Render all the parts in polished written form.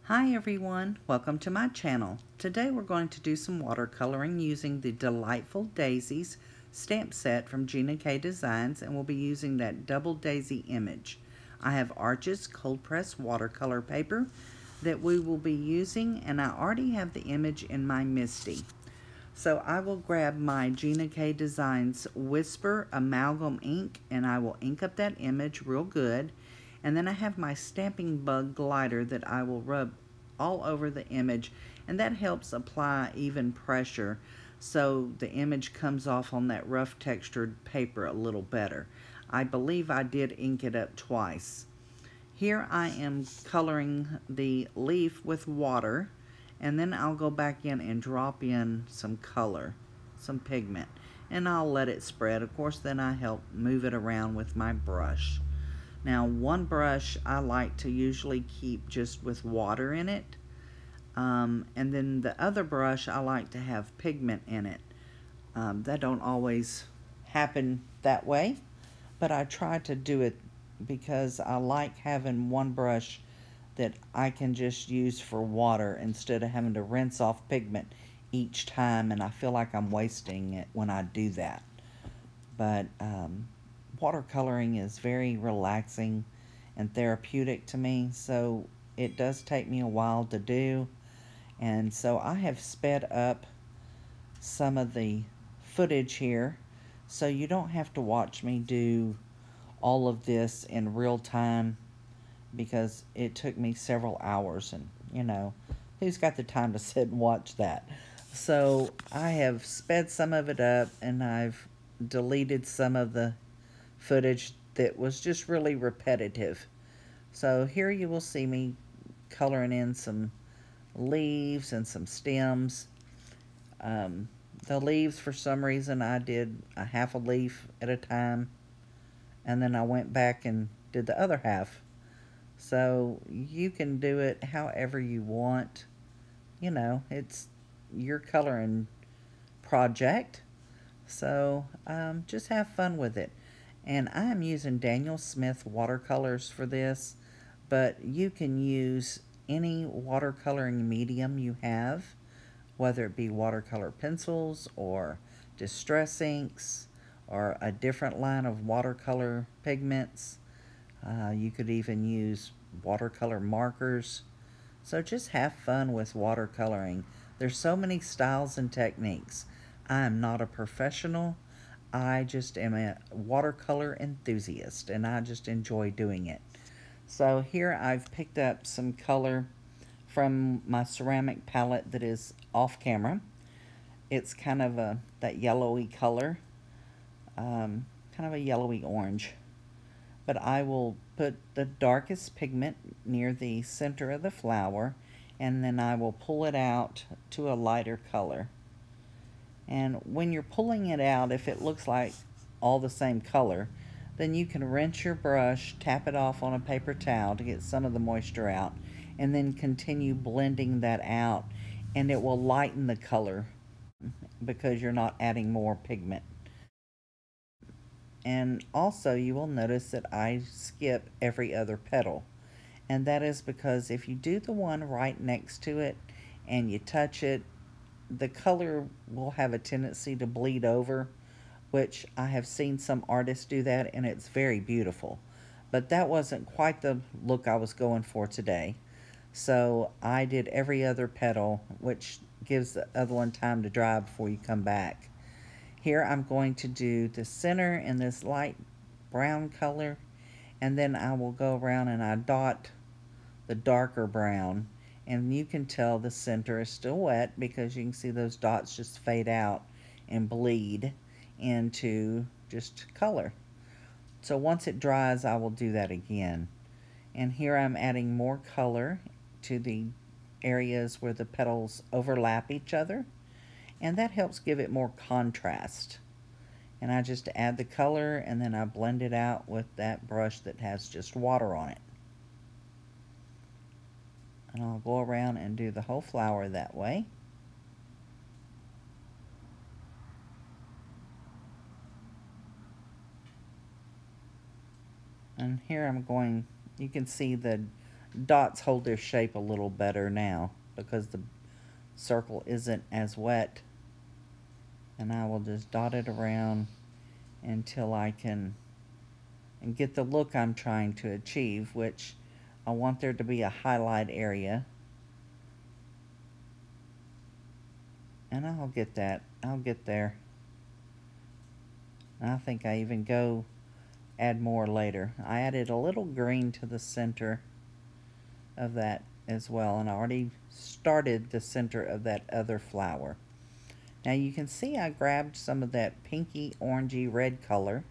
Hi everyone, welcome to my channel. Today we're going to do some watercoloring using the Delightful Daisies stamp set from Gina Designs, and we'll be using that double daisy image. I have Arches cold press watercolor paper that we will be using, and I already have the image in my Misty. So I will grab my Gina Designs Whisper Amalgam ink, and I will ink up that image real good. And then I have my Stamping Bug glider that I will rub all over the image, and that helps apply even pressure so the image comes off on that rough textured paper a little better. I believe I did ink it up twice. Here I am coloring the leaf with water, and then I'll go back in and drop in some color, some pigment, and I'll let it spread. Of course, then I help move it around with my brush. Now, one brush I like to usually keep just with water in it, and then the other brush I like to have pigment in it. That don't always happen that way, but I try to do it because I like having one brush that I can just use for water instead of having to rinse off pigment each time, and I feel like I'm wasting it when I do that. But watercoloring is very relaxing and therapeutic to me, so it does take me a while to do, and so I have sped up some of the footage here so you don't have to watch me do all of this in real time, because it took me several hours, and you know, who's got the time to sit and watch that? So I have sped some of it up, and I've deleted some of the footage that was just really repetitive. So here you will see me coloring in some leaves and some stems. The leaves, for some reason, I did a half a leaf at a time, and then I went back and did the other half. So you can do it however you want. You know, it's your coloring project. So just have fun with it. And I am using Daniel Smith watercolors for this, but you can use any watercoloring medium you have, whether it be watercolor pencils or distress inks or a different line of watercolor pigments. You could even use watercolor markers. So just have fun with watercoloring. There's so many styles and techniques. I am not a professional. I just am a watercolor enthusiast, and I just enjoy doing it. So here I've picked up some color from my ceramic palette that is off camera. It's kind of that yellowy color, kind of a yellowy orange. But I will put the darkest pigment near the center of the flower, and then I will pull it out to a lighter color. And when you're pulling it out, if it looks like all the same color, then you can rinse your brush, tap it off on a paper towel to get some of the moisture out, and then continue blending that out, and it will lighten the color because you're not adding more pigment. And also you will notice that I skip every other petal, and that is because if you do the one right next to it and you touch it, the color will have a tendency to bleed over, which I have seen some artists do that, and it's very beautiful. But that wasn't quite the look I was going for today. So I did every other petal, which gives the other one time to dry before you come back. Here I'm going to do the center in this light brown color, and then I will go around and I dot the darker brown, and you can tell the center is still wet because you can see those dots just fade out and bleed into just color. So once it dries, I will do that again. And here I'm adding more color to the areas where the petals overlap each other, and that helps give it more contrast. And I just add the color, and then I blend it out with that brush that has just water on it. And I'll go around and do the whole flower that way. And here I'm going, you can see the dots hold their shape a little better now because the circle isn't as wet. And I will just dot it around until I can get the look I'm trying to achieve, which I want there to be a highlight area. And I'll get that. I'll get there. And I think I even go add more later. I added a little green to the center of that as well, and I already started the center of that other flower. Now you can see I grabbed some of that pinky orangey red color,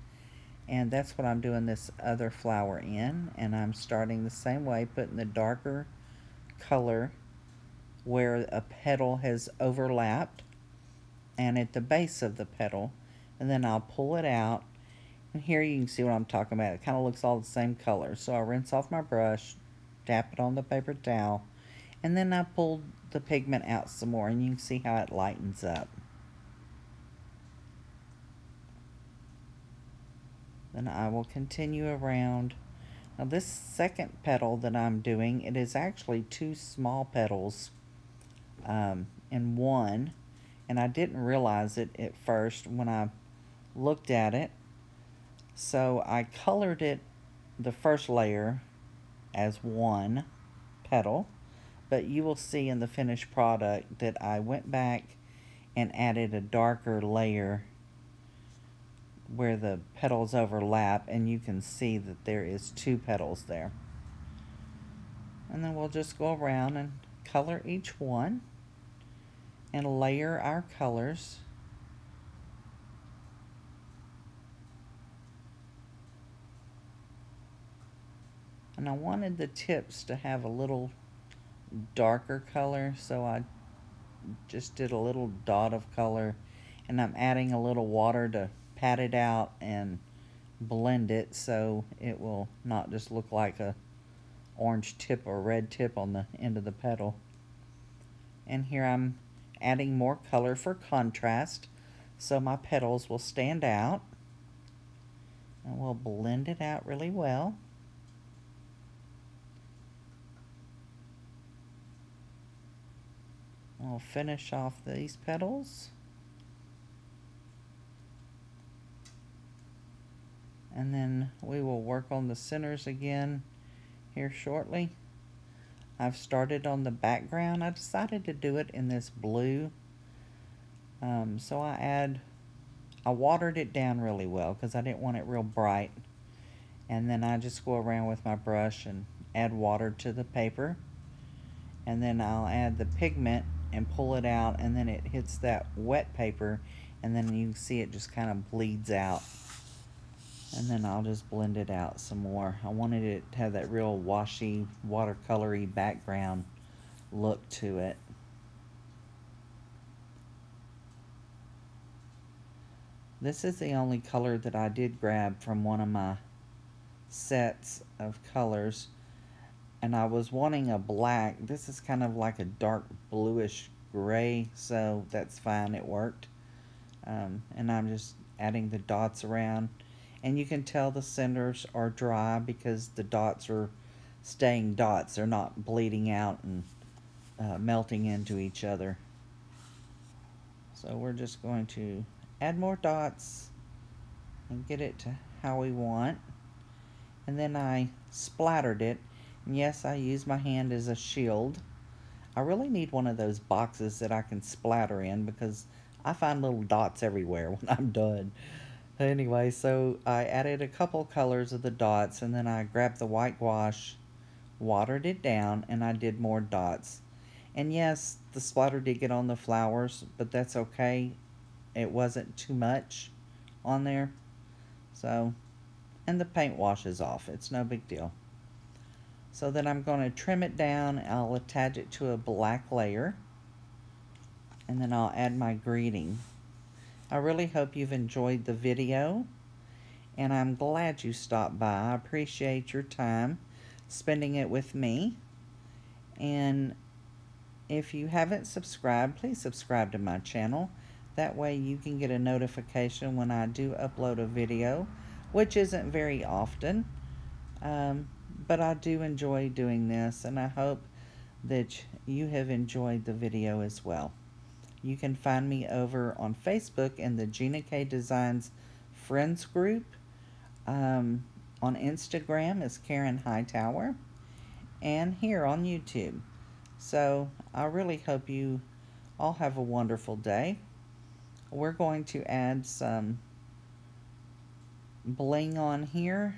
and that's what I'm doing this other flower in, and I'm starting the same way, putting the darker color where a petal has overlapped and at the base of the petal, and then I'll pull it out. And here you can see what I'm talking about. It kind of looks all the same color. So I rinse off my brush, tap it on the paper towel, and then I pull the pigment out some more, and you can see how it lightens up. Then I will continue around. Now this second petal that I'm doing, it is actually two small petals in one, and I didn't realize it at first when I looked at it. So I colored it, the first layer, as one petal, but you will see in the finished product that I went back and added a darker layer where the petals overlap, and you can see that there is two petals there. And then we'll just go around and color each one and layer our colors. And I wanted the tips to have a little darker color, so I just did a little dot of color, and I'm adding a little water to pat it out and blend it so it will not just look like a orange tip or red tip on the end of the petal. And here I'm adding more color for contrast so my petals will stand out, and we'll blend it out really well. I'll finish off these petals, and then we will work on the centers again here shortly. I've started on the background. I decided to do it in this blue, so I watered it down really well because I didn't want it real bright, and then I just go around with my brush and add water to the paper, and then I'll add the pigment and pull it out, and then it hits that wet paper, and then you can see it just kind of bleeds out. And then I'll just blend it out some more. I wanted it to have that real washy, watercolory background look to it. This is the only color that I did grab from one of my sets of colors, and I was wanting a black. This is kind of like a dark bluish gray, so that's fine, it worked. And I'm just adding the dots around, and you can tell the centers are dry because the dots are staying dots. They're not bleeding out and melting into each other. So we're just going to add more dots and get it to how we want. And then I splattered it. And yes, I use my hand as a shield. I really need one of those boxes that I can splatter in because I find little dots everywhere when I'm done. Anyway, so I added a couple colors of the dots, and then I grabbed the white gouache, watered it down, and I did more dots. And yes, the splatter did get on the flowers, but that's okay. It wasn't too much on there. So, and the paint washes off. It's no big deal. So then I'm going to trim it down. I'll attach it to a black layer, and then I'll add my greeting. I really hope you've enjoyed the video, and I'm glad you stopped by. I appreciate your time spending it with me. And if you haven't subscribed, please subscribe to my channel. That way you can get a notification when I do upload a video, which isn't very often. but I do enjoy doing this, and I hope that you have enjoyed the video as well. You can find me over on Facebook in the Gina K Designs Friends group. On Instagram is Karen Hightower, and here on YouTube. So I really hope you all have a wonderful day. We're going to add some bling on here.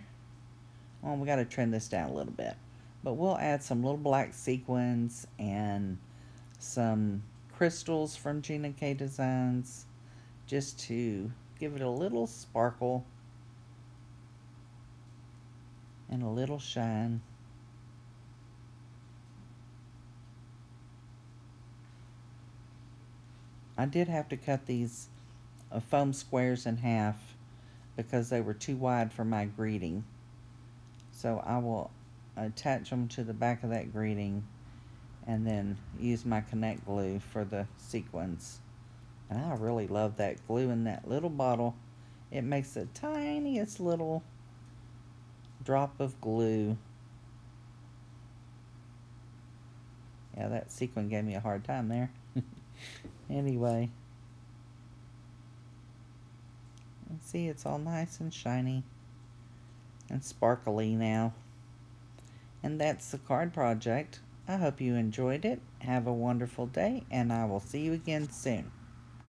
Well, we got to trim this down a little bit, but we'll add some little black sequins and some crystals from Gina K Designs just to give it a little sparkle and a little shine. I did have to cut these foam squares in half because they were too wide for my greeting. So I will attach them to the back of that greeting and then use my Connect glue for the sequins. And I really love that glue in that little bottle. It makes the tiniest little drop of glue. Yeah, that sequin gave me a hard time there. Anyway, see, it's all nice and shiny and sparkly now. And that's the card project. I hope you enjoyed it. Have a wonderful day, and I will see you again soon.